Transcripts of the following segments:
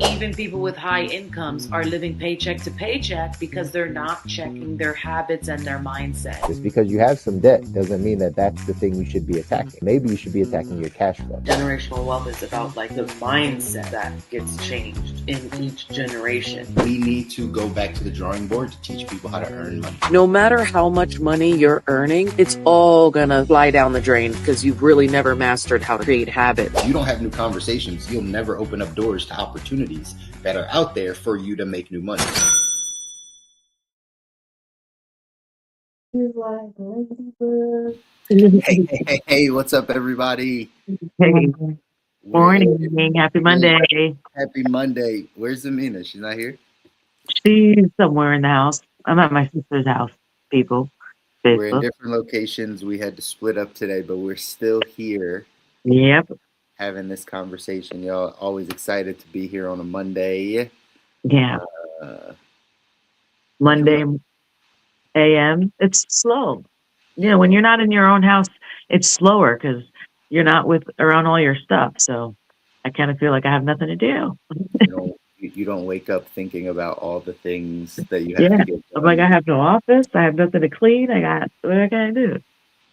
Even people with high incomes are living paycheck to paycheck because they're not checking their habits and their mindset. Just because you have some debt doesn't mean that that's the thing you should be attacking. Maybe you should be attacking your cash flow. Generational wealth is about like the mindset that gets changed in each generation. We need to go back to the drawing board to teach people how to earn money. No matter how much money you're earning, it's all gonna fly down the drain because you've really never mastered how to create habits. If you don't have new conversations, you'll never open up doors to opportunities that are out there for you to make new money. Hey, what's up, everybody? Hey, morning. Happy Monday. Happy Monday. Where's Amina? She's not here? She's somewhere in the house. I'm at my sister's house, people. We're in Facebook. different locations. We had to split up today, but we're still here Yep. having this conversation. Y'all always excited to be here on a Monday. Yeah. Monday AM. It's slow. You know, when you're not in your own house, it's slower because you're not around all your stuff. So I kind of feel like I have nothing to do. You don't wake up thinking about all the things that you have Yeah. to get I'm done. like, I have no office. I have nothing to clean. What I gotta do? It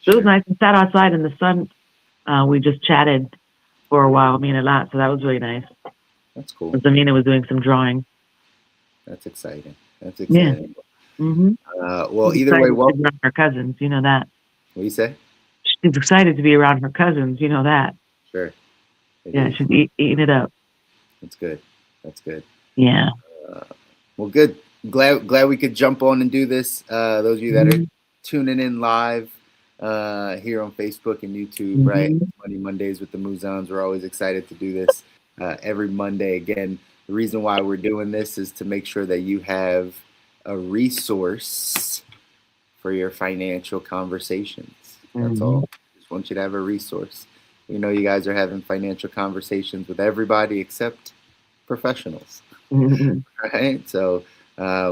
Sure. was nice. We sat outside in the sun. We just chatted for a while, me and a lot. So that was really nice. That's cool. Because Amina was doing some drawing. That's exciting. That's Yeah. exciting. Mm-hmm. Well, either way, Around her cousins, you know that. what do you say? She's excited to be around her cousins, you know that. Sure. Yeah, she's eating it up. That's good. That's good. Yeah. Well, good. Glad we could jump on and do this. Those of you that are tuning in live here on Facebook and YouTube, right? Money Mondays with the Mouzons. We're always excited to do this every Monday. Again, the reason why we're doing this is to make sure that you have a resource for your financial conversations. That's all. Just want you to have a resource. We know you guys are having financial conversations with everybody except professionals, right? So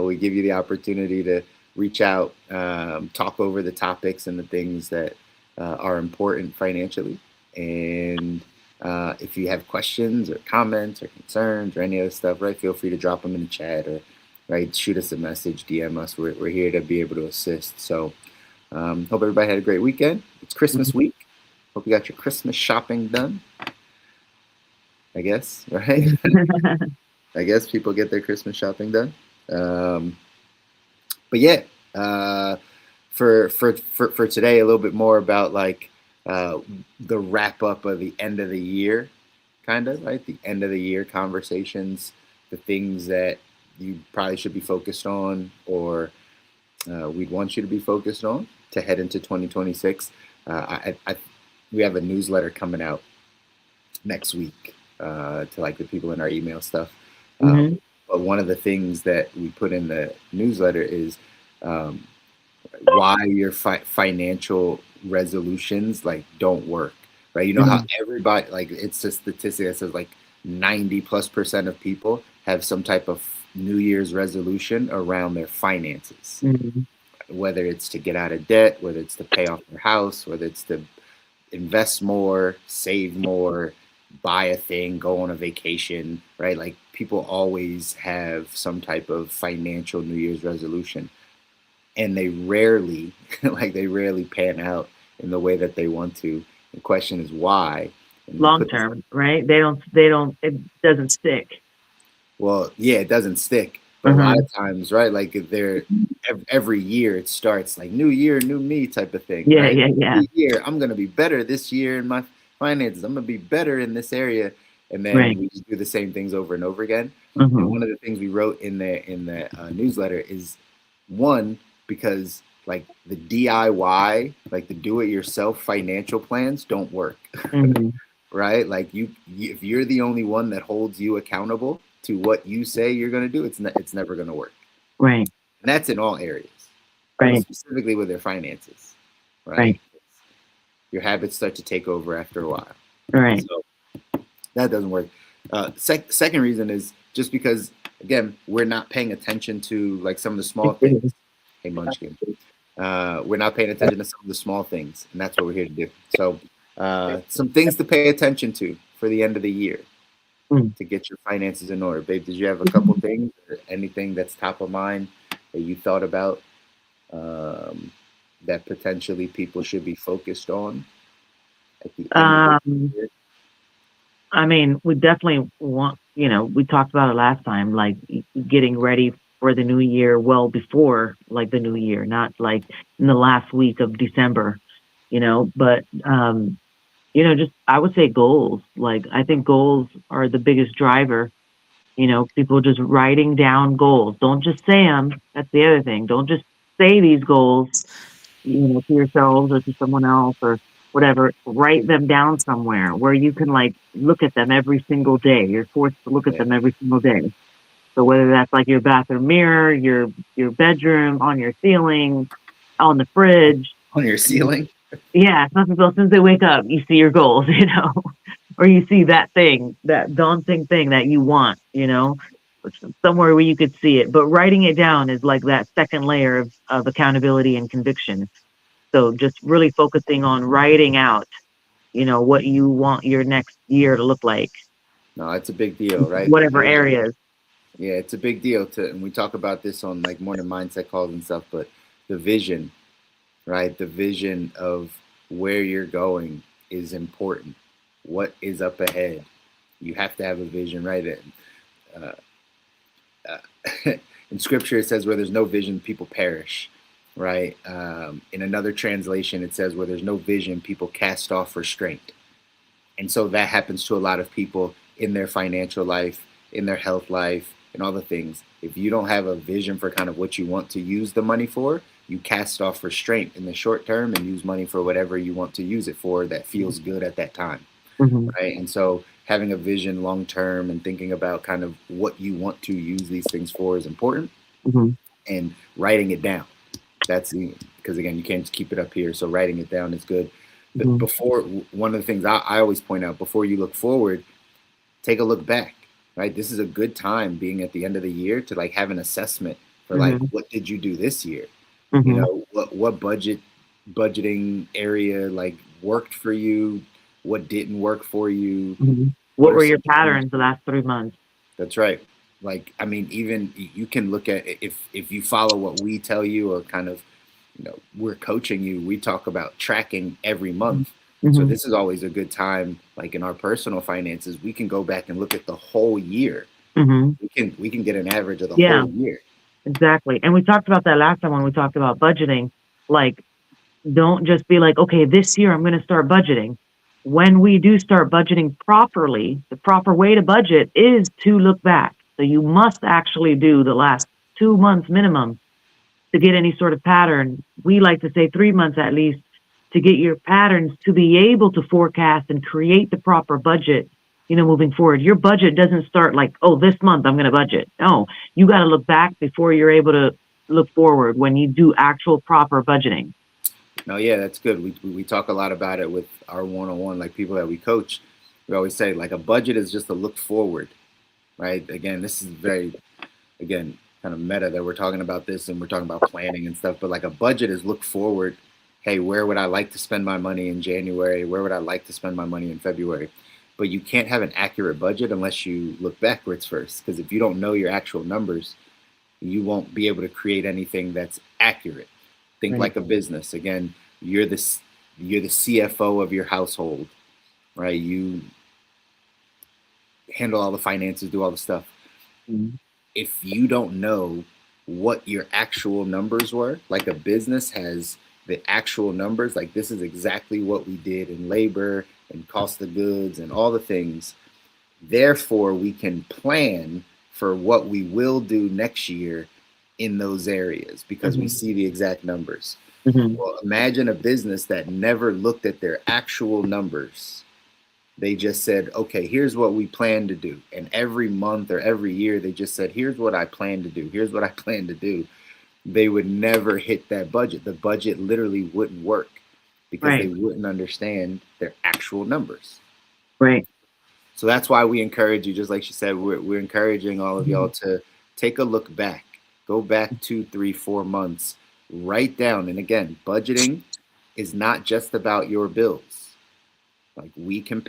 we give you the opportunity to reach out, talk over the topics and the things that are important financially. And if you have questions or comments or concerns or any other stuff, right, feel free to drop them in the chat or right, shoot us a message, DM us. We're here to be able to assist. So hope everybody had a great weekend. It's Christmas week. Hope you got your Christmas shopping done. I guess, right? I guess people get their Christmas shopping done. But yeah, for today, a little bit more about like the wrap up of the end of the year, kind of, right? The end of the year conversations, the things that you probably should be focused on, or we'd want you to be focused on to head into 2026. We have a newsletter coming out next week to like the people in our email stuff. But one of the things that we put in the newsletter is why your financial resolutions like don't work, right? You know how everybody, like it's a statistic that says like 90+% of people have some type of New Year's resolution around their finances, whether it's to get out of debt, whether it's to pay off their house, whether it's to invest more, save more, buy a thing, go on a vacation, right? Like people always have some type of financial New Year's resolution, and they rarely pan out in the way that they want to. The question is why. Long term, right? It doesn't stick. Well, yeah, it doesn't stick. But a lot of times, right? Like every year it starts like new year, new me type of thing. Yeah, right? yeah. New year, I'm gonna be better this year in my finances. I'm gonna be better in this area, and then we just do the same things over and over again. And one of the things we wrote in the newsletter is one, because like the DIY, like the do-it-yourself financial plans don't work, right? Like if you're the only one that holds you accountable to what you say you're going to do, it's never going to work. Right. And that's in all areas, right? Specifically with their finances, right? Your habits start to take over after a while. Right. So that doesn't work. Second reason is just because, again, we're not paying attention to like some of the small things. Hey, Munchkin. We're not paying attention to some of the small things, and that's what we're here to do. So some things to pay attention to for the end of the year. Mm. to get your finances in order. Babe, did you have a couple things or anything that's top of mind that you thought about um, that potentially people should be focused on at the end of the Um, year? I mean, we definitely want, we talked about it last time, like getting ready for the new year well before like the new year, not like in the last week of December, but just I would say goals. Like I think goals are the biggest driver. People just writing down goals. Don't just say them. That's the other thing. Don't just say these goals, to yourselves or to someone else or whatever. Write them down somewhere where you can like look at them every single day. You're forced to look at Yeah, them every single day. So whether that's like your bathroom mirror, your bedroom, on your ceiling, on the fridge, on your ceiling. yeah, some people, as soon as they wake up, you see your goals, or you see that thing, that daunting thing that you want, somewhere where you could see it. But writing it down is like that second layer of accountability and conviction. So just really focusing on writing out, what you want your next year to look like, No, it's a big deal, right? The whatever vision. areas. Yeah, it's a big deal and we talk about this on like morning mindset calls and stuff, but the vision, right? The vision of where you're going is important. What is up ahead? You have to have a vision, right? Uh, uh, in scripture, it says, where there's no vision, people perish, right? In another translation, it says, where there's no vision, people cast off restraint. And so that happens to a lot of people in their financial life, in their health life, and all the things. If you don't have a vision for kind of what you want to use the money for, you cast off restraint in the short term and use money for whatever you want to use it for that feels good at that time, Hmm. right? And so having a vision long term and thinking about kind of what you want to use these things for is important, Hmm. and writing it down. That's the, because again, you can't just keep it up here. So writing it down is good. But Hmm. before, one of the things I always point out, before you look forward, take a look back, right? This is a good time being at the end of the year to like have an assessment for like, Hmm. what did you do this year? You Hmm. know, what budgeting area like worked for you? What didn't work for you? Hmm. What What are were your some things? patterns the last 3 months? That's right. Like, I mean, even you can look at, if you follow what we tell you, or kind of, we're coaching you, we talk about tracking every month. So Hmm. this is always a good time, like in our personal finances, we can go back and look at the whole year. Hmm. We can get an average of the Yeah, whole year. exactly. And we talked about that last time when we talked about budgeting. Like, don't just be like, okay, this year I'm going to start budgeting. When we do start budgeting properly, the proper way to budget is to look back. So you must actually do the last 2 months minimum to get any sort of pattern. We like to say 3 months at least to get your patterns to be able to forecast and create the proper budget, moving forward. Your budget doesn't start like, oh, this month I'm going to budget. No, you got to look back before you're able to look forward when you do actual proper budgeting. No, yeah, that's good. We talk a lot about it with our one-on-one, like people that we coach. We always say like a budget is just a look forward, right? Again, this is very, again, kind of meta that we're talking about this and we're talking about planning and stuff, but like a budget is look forward. Hey, where would I like to spend my money in January? Where would I like to spend my money in February? But you can't have an accurate budget unless you look backwards first, because if you don't know your actual numbers, you won't be able to create anything that's accurate. Think Right. like a business. Again, you're the CFO of your household, right? You handle all the finances, do all the stuff. Mhm. If you don't know what your actual numbers were, like a business has the actual numbers, like this is exactly what we did in labor and cost of goods and all the things. Therefore, we can plan for what we will do next year in those areas because we Mhm. see the exact numbers. Mhm. Well, imagine a business that never looked at their actual numbers. They just said, okay, here's what we plan to do. And every month or every year, they just said, here's what I plan to do. Here's what I plan to do. They would never hit that budget. The budget literally wouldn't work because they Right. wouldn't understand their actual numbers. Right. So that's why we encourage you, just like she said, we're encouraging all of y'all Mhm. to take a look back, go back 2, 3, 4 months, write down. And again, budgeting is not just about your bills. Like you can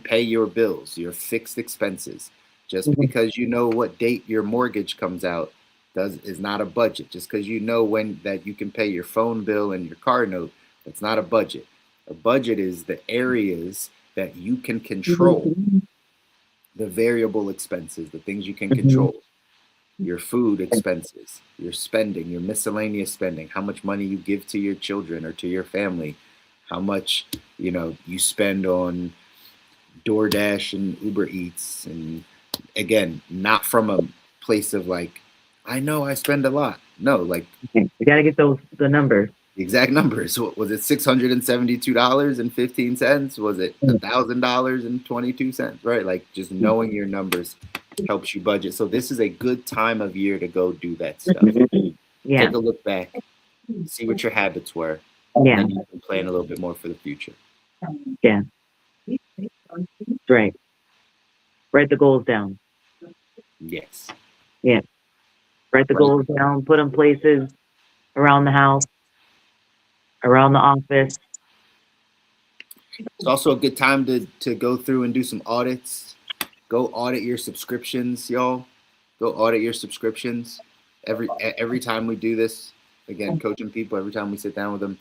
pay your bills, your fixed expenses. Just Mhm. because you know what date your mortgage comes out is not a budget. Just because you know when that you can pay your phone bill and your car note, that's not a budget. A budget is the areas that you can control, the variable expenses, the things you can Mhm. control, your food expenses, your spending, your miscellaneous spending, how much money you give to your children or to your family, how much you spend on DoorDash and Uber Eats, and again, not from a place of like, I know I spend a lot. No, like You got to get the numbers. the exact numbers. What was it? $672.15. Was it $1,000.22? Right? Like just knowing your numbers helps you budget. So this is a good time of year to go do that stuff. Yeah, Take a look back, see what your habits were, and yeah, then you can plan a little bit more for the future. yeah. Right. Write the goals down. Yes. Yeah. Write the Right. goals down. Put them places around the house, around the office. It's also a good time to go through and do some audits. Go audit your subscriptions, y'all. Go audit your subscriptions. Every time we do this, again, coaching people, every time we sit down with them,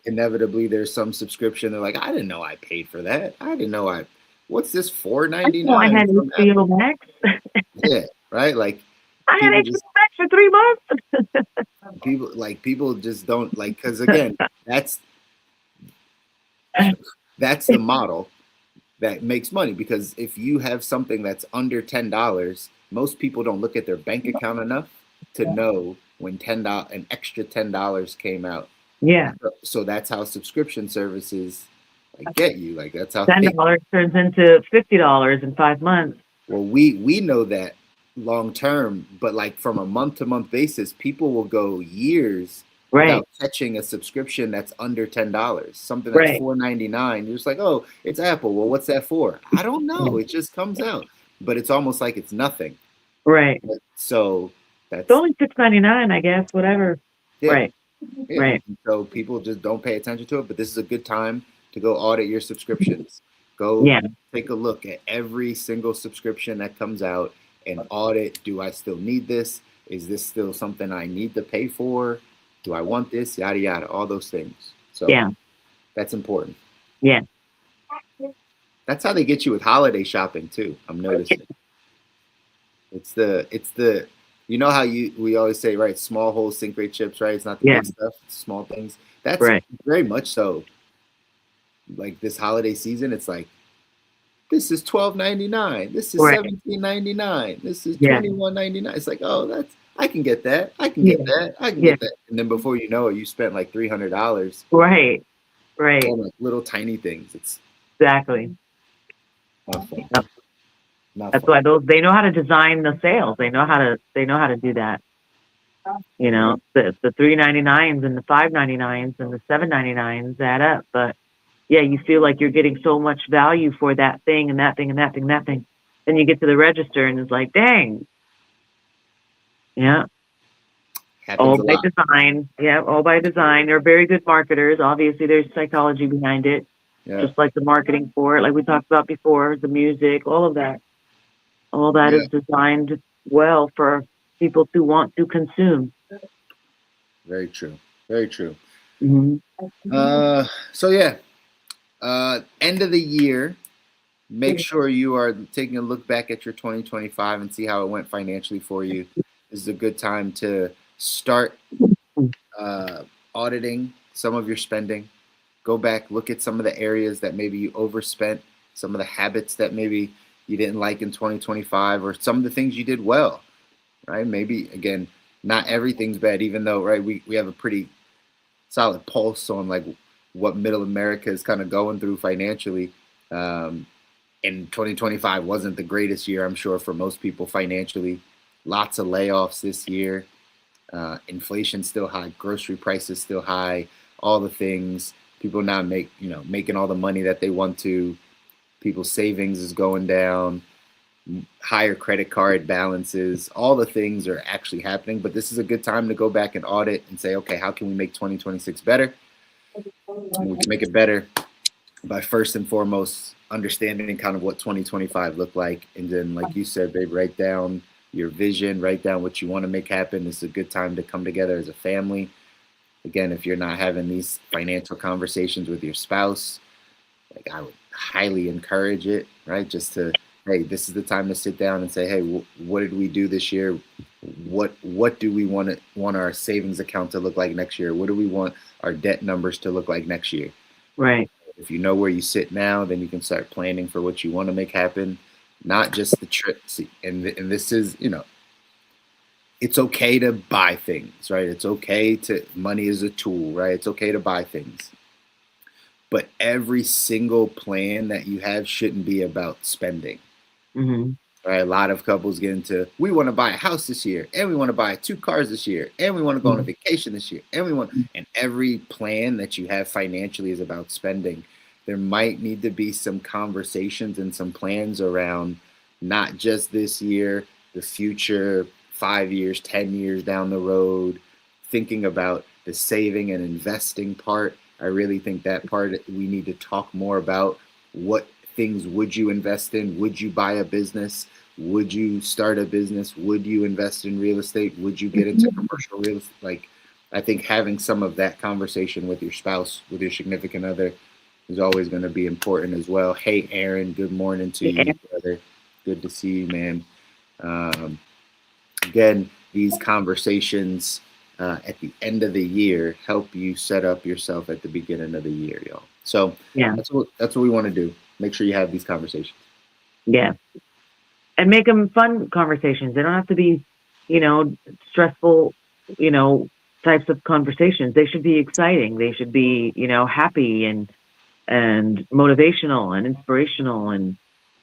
inevitably there's some subscription. They're like, I didn't know I paid for that. I didn't know what's this I know I $4.99 had from HBO Apple? Max. Yeah, right. Like I had people HBO just Max for 3 months. people just don't like, because again, that's the model that makes money, because if you have something that's under $10, most people don't look at their bank account enough to know when an extra $10 came out. Yeah. So that's how subscription services like get you. Like that's how $10 turns into $50 in 5 months. well, we know that long term, but like from a month to month basis, people will go years Right. without catching a subscription that's under $10. Something that's Right. $4.99. You're just like, oh, it's Apple. Well, what's that for? I don't know. It just comes out, but it's almost like it's nothing. Right. So It's that's only $6.99, I guess. Whatever. yeah, Right. yeah. Right. So people just don't pay attention to it. But this is a good time to go audit your subscriptions. Go Yeah. take a look at every single subscription that comes out and audit. Do I still need this? Is this still something I need to pay for? Do I want this? Yada yada, all those things. So Yeah. that's important. Yeah. That's how they get you with holiday shopping too. I'm noticing. It's the you know how we always say, right, small holes sink great ships, right? It's not the Yeah. big stuff, it's small things. That's Right. very much so. Like this holiday season, it's like this is $12.99. This is Right. $17.99. This is Yeah. $21.99. It's like, oh, I can get that. I can Yeah. get that. I can Yeah. get that. And then before you know it, you spent like $300 Right. Right. on like little tiny things. It's Exactly. not fun. Yep. Not That's fun. why they know how to design the sales. They know how to do that. You know, the $3.99s and the $5.99s and the $7.99s add up. But yeah, you feel like you're getting so much value for that thing and that thing and that thing and that thing. Then you get to the register and it's like, dang. Yeah. Happens All a by lot. design. Yeah, all by design. They're very good marketers. Obviously, there's psychology behind it, Yeah. just like the marketing for it, like we talked about before, the music, all of that. All that Yeah. is designed well for people to want to consume. Very true. Very true. Mm-hmm. So yeah, end of the year, make sure you are taking a look back at your 2025 and see how it went financially for you. This is a good time to start auditing some of your spending. Go back, look at some of the areas that maybe you overspent, some of the habits that maybe you didn't like in 2025, or some of the things you did well, right? Maybe, again, not everything's bad, even though, right, we have a pretty solid pulse on like what middle America is kind of going through financially. And 2025 wasn't the greatest year, I'm sure, for most people financially. Lots of layoffs this year. Inflation still high, grocery prices still high, all the things. People not making all the money that they want to. People's savings is going down, higher credit card balances, all the things are actually happening. But this is a good time to go back and audit and say, okay, how can we make 2026 better? And we can make it better by first and foremost understanding kind of what 2025 looked like, and then like you said, babe, write down your vision, write down what you want to make happen. This is a good time to come together as a family. Again, if you're not having these financial conversations with your spouse, like I would highly encourage it, right? Just to, hey, this is the time to sit down and say, hey, what did we do this year? What do we want our savings account to look like next year? What do we want our debt numbers to look like next year? Right. If you know where you sit now, then you can start planning for what you want to make happen, not just the trip. And this is, it's okay to buy things, right? It's okay to, money is a tool, right? It's okay to buy things. But every single plan that you have shouldn't be about spending. Mm-hmm. Right? A lot of couples get into, we want to buy a house this year, and we want to buy 2 cars this year, and we want to go on a vacation this year, and every plan that you have financially is about spending. There might need to be some conversations and some plans around not just this year, the future, 5 years, 10 years down the road, thinking about the saving and investing part. I really think that part we need to talk more about. What things would you invest in? Would you buy a business? Would you start a business? Would you invest in real estate? Would you get into commercial real estate? Like, I think having some of that conversation with your spouse, with your significant other, is always going to be important as well. Hey, Aaron, good morning to you, brother. Good to see you, man. Again, these conversations at the end of the year help you set up yourself at the beginning of the year, y'all. So Yeah. that's what we want to do. Make sure you have these conversations. Yeah. And make them fun conversations. They don't have to be, stressful, types of conversations. They should be exciting. They should be, happy and motivational and inspirational and,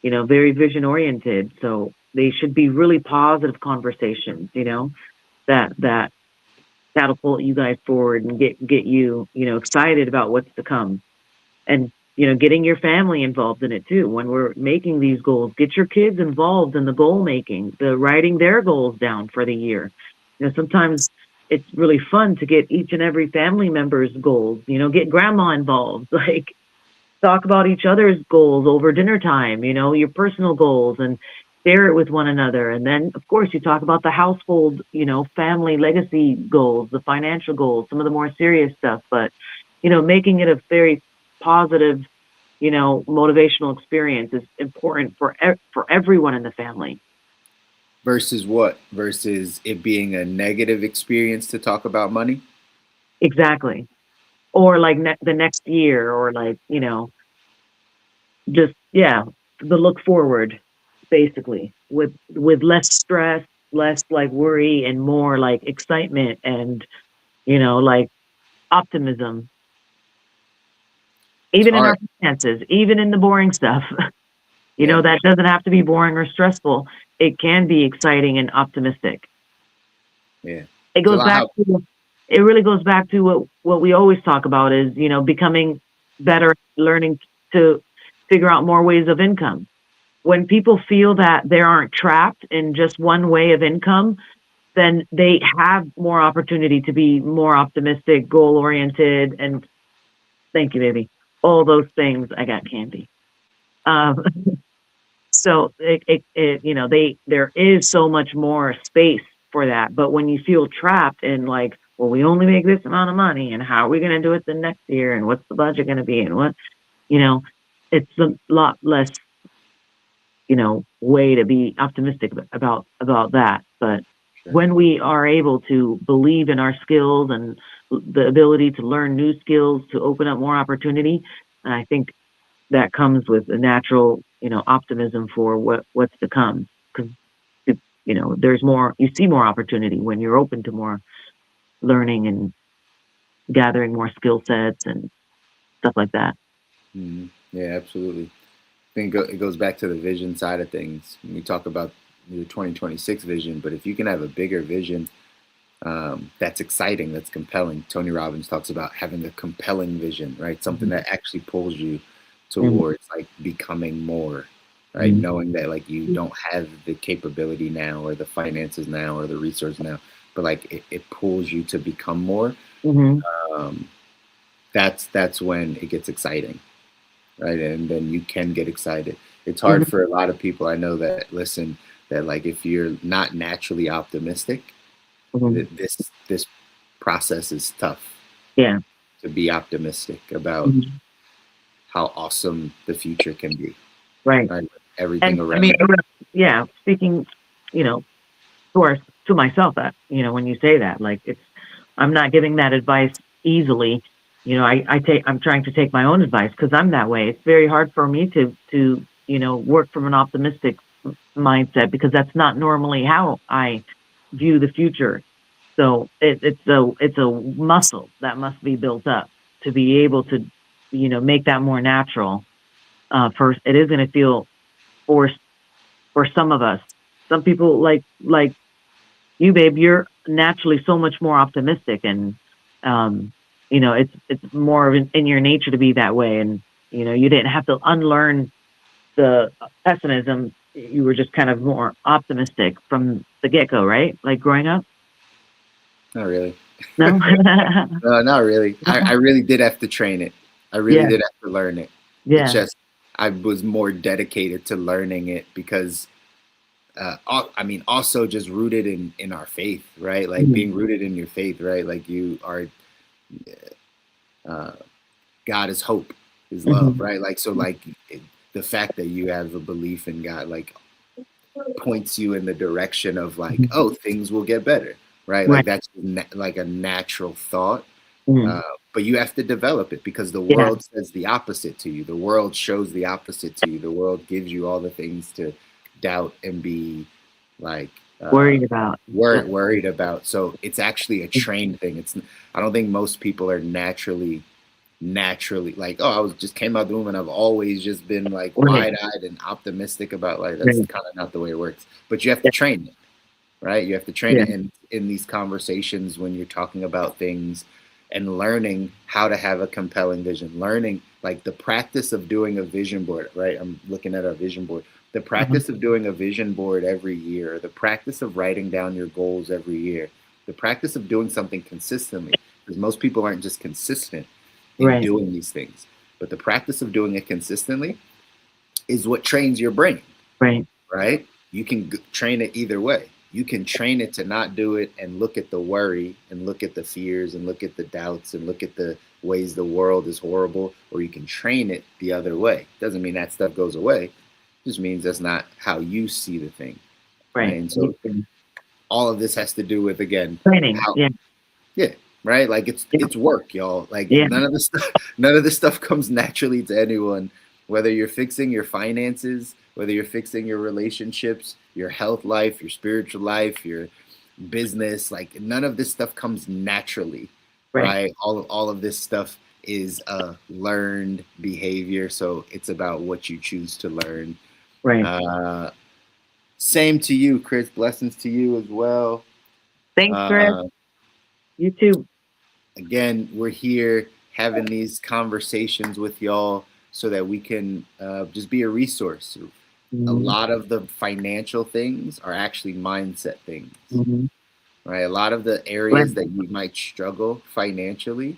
very vision oriented. So they should be really positive conversations, that catapult you guys forward and get you, excited about what's to come. And, getting your family involved in it too. When we're making these goals, get your kids involved in the goal making, the writing their goals down for the year. Sometimes it's really fun to get each and every family member's goals, get grandma involved, like talk about each other's goals over dinner time, your personal goals, and share it with one another. And then, of course, you talk about the household, family legacy goals, the financial goals, some of the more serious stuff, but, making it a very positive, motivational experience is important for everyone in the family. Versus what? Versus it being a negative experience to talk about money? Exactly. Or like the next year, or like, just, the look forward, basically, with less stress, less like worry, and more like excitement and, like optimism. Even in our finances, even in the boring stuff, that doesn't have to be boring or stressful. It can be exciting and optimistic. Yeah. It goes back to, it really goes back to what we always talk about is, becoming better, learning to figure out more ways of income. When people feel that they aren't trapped in just one way of income, then they have more opportunity to be more optimistic, goal oriented, and thank you, baby. All those things. I got candy. So there is so much more space for that. But when you feel trapped in like, well, we only make this amount of money, and how are we going to do it the next year, and what's the budget going to be, and what, it's a lot less, way to be optimistic about that. But when we are able to believe in our skills and the ability to learn new skills to open up more opportunity, I think that comes with a natural, optimism for what's to come. Because, there's more, you see more opportunity when you're open to more learning and gathering more skill sets and stuff like that. Mm-hmm. Yeah, absolutely. I think it goes back to the vision side of things. We talk about the 2026 vision, but if you can have a bigger vision, that's exciting, that's compelling. Tony Robbins talks about having a compelling vision, right? Something that actually pulls you towards like becoming more, right? Knowing that like you don't have the capability now or the finances now or the resources now, but like it pulls you to become more. That's when it gets exciting. right? And then you can get excited. It's hard for a lot of people I know that listen, that like if you're not naturally optimistic, Mhm. this process is tough Yeah. to be optimistic about Mhm. how awesome the future can be, Right. right? Everything And I around mean, you. yeah, speaking, you know, to myself, that, when you say that, like, I'm not giving that advice easily. I'm trying to take my own advice because I'm that way. It's very hard for me to work from an optimistic mindset because that's not normally how I view the future. So it's a muscle that must be built up to be able to make that more natural. First, it is going to feel forced for some of us. Some people like you, babe. You're naturally so much more optimistic, and it's more of in your nature to be that way. And you didn't have to unlearn the pessimism. You were just kind of more optimistic from the get go, right? Like growing up. Not really. No. No, not really. I really did have to train it. I really Yeah. did have to learn it. It's Yeah. just I was more dedicated to learning it because I mean, also just rooted in our faith, right? Like Mhm. being rooted in your faith, right? Like you are, uh, God is hope, is love, Mhm. right? Like so, like the fact that you have a belief in God, like points you in the direction of like, Mhm. oh, things will get better, right? Right. Like that's like a natural thought. Mhm. Uh, but you have to develop it because the Yeah. world says the opposite to you. The world shows the opposite to you. The world gives you all the things to doubt and be like Worried about. worried about. So it's actually a trained thing. It's I don't think most people are naturally like, oh, I was just came out the womb and I've always just been like Right. wide eyed and optimistic about life. That's Right. kind of not the way it works. But you have to Yeah. train it, right? You have to train Yeah. it in these conversations when you're talking about things and learning how to have a compelling vision. Learning like the practice of doing a vision board, right? I'm looking at our vision board. The Uh-huh. practice of doing a vision board every year, the practice of writing down your goals every year, the practice of doing something consistently, because most people aren't just consistent in Right. doing these things, but the practice of doing it consistently is what trains your brain, Right. right? You can train it either way. You can train it to not do it and look at the worry and look at the fears and look at the doubts and look at the ways the world is horrible, or you can train it the other way. Doesn't mean that stuff goes away. It just means that's not how you see the thing, right? Right. And so all of this has to do with again Training. how Yeah. yeah, right. Like Yeah. it's work, y'all. Like Yeah. none of this stuff comes naturally to anyone. Whether you're fixing your finances, whether you're fixing your relationships, your health life, your spiritual life, your business, like none of this stuff comes naturally, Right. right? All of this stuff is a learned behavior. So it's about what you choose to learn. Right. Uh, Same to you, Chris. Blessings to you as well. Thanks, Chris. Uh, You too. Again, we're here having these conversations with y'all so that we can just be a resource. A Mhm. lot of the financial things are actually mindset things, Mhm. right? A lot of the Right. areas that you might struggle financially,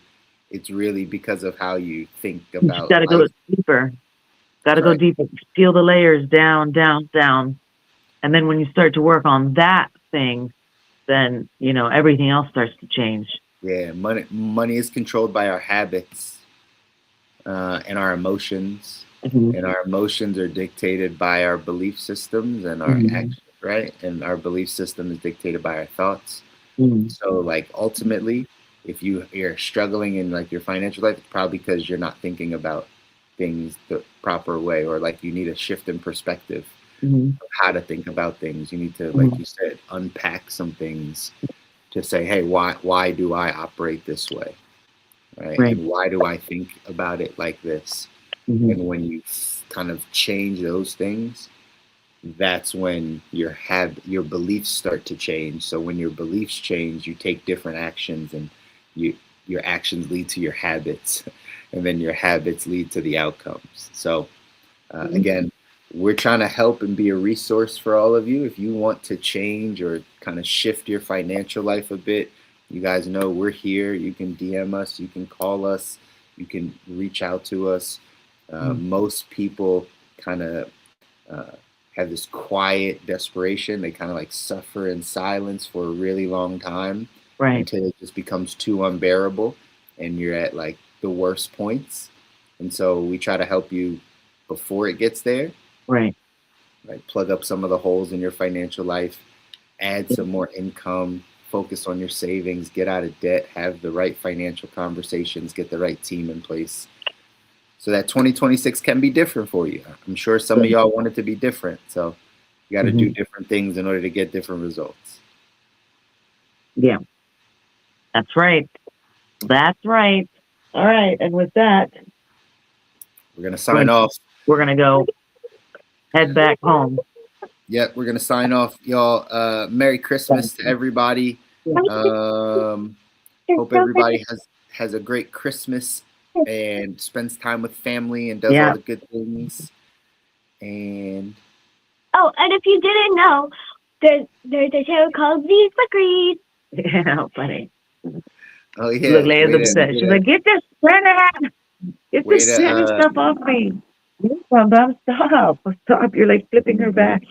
it's really because of how you think You just about got to go life, deeper. Got to go right? deeper. Peel the layers down, down, down. And then when you start to work on that thing, then, everything else starts to change. Yeah, money is controlled by our habits and our emotions, Mhm. and our emotions are dictated by our belief systems and our Mhm. actions, right? And our belief system is dictated by our thoughts. Mhm. So, like, ultimately, if you're struggling in like your financial life, it's probably because you're not thinking about things the proper way, or like you need a shift in perspective Mhm. of how to think about things. You need to, like Mhm. you said, unpack some things to say, hey, why do I operate this way, right? Right. And why do I think about it like this? Mhm. And when you kind of change those things, that's when your beliefs start to change. So when your beliefs change, you take different actions, and you your actions lead to your habits, and then your habits lead to the outcomes. So Mhm. again, we're trying to help and be a resource for all of you. If you want to change or kind of shift your financial life a bit, you guys know we're here. You can DM us, you can call us, you can reach out to us. Most people kind of have this quiet desperation. They kind of like suffer in silence for a really long time Right. until it just becomes too unbearable and you're at like the worst points. And so we try to help you before it gets there. Right. Right. Plug up some of the holes in your financial life, add some more income, focus on your savings, get out of debt, have the right financial conversations, get the right team in place so that 2026 can be different for you. I'm sure some of y'all want it to be different. So you got to do different things in order to get different results. Yeah. That's right. That's right. All right. And with that, We're going to sign off. we're going to go head back home. Yep, we're going to sign off, y'all. Merry Christmas to everybody. Hope everybody has a great Christmas and spends time with family and does all the good things. And and if you didn't know, there's a show called These Bakeries. Yeah, funny. oh yeah, Look, Leia's upset. She's like, get this Santa stuff off me. Stop. You're like flipping her back.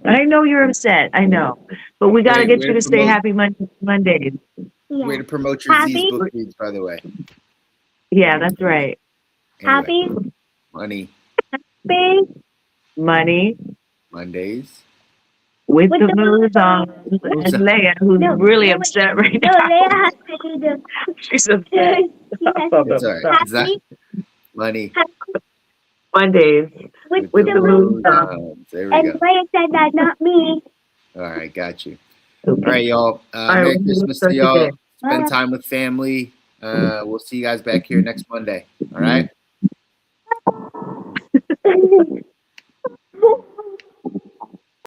I know you're upset. I know. But we got to get you to stay happy Mondays. Yeah. Way to promote your Happy? Z's book reads, by the way. Yeah, that's right. Anyway, Happy? money Big? Money Mondays. with the Mouzons and Leia, who's really upset right No, now. Leia has to do the... She's upset. It's all right. Is that Happy? money Mondays With with the the Mouzons. Mouzons. There we And go. Leia said that, not me. All right, got you. All right, y'all. right, Merry we'll Christmas start to y'all. today. Spend time with family. We'll see you guys back here next Monday. All right.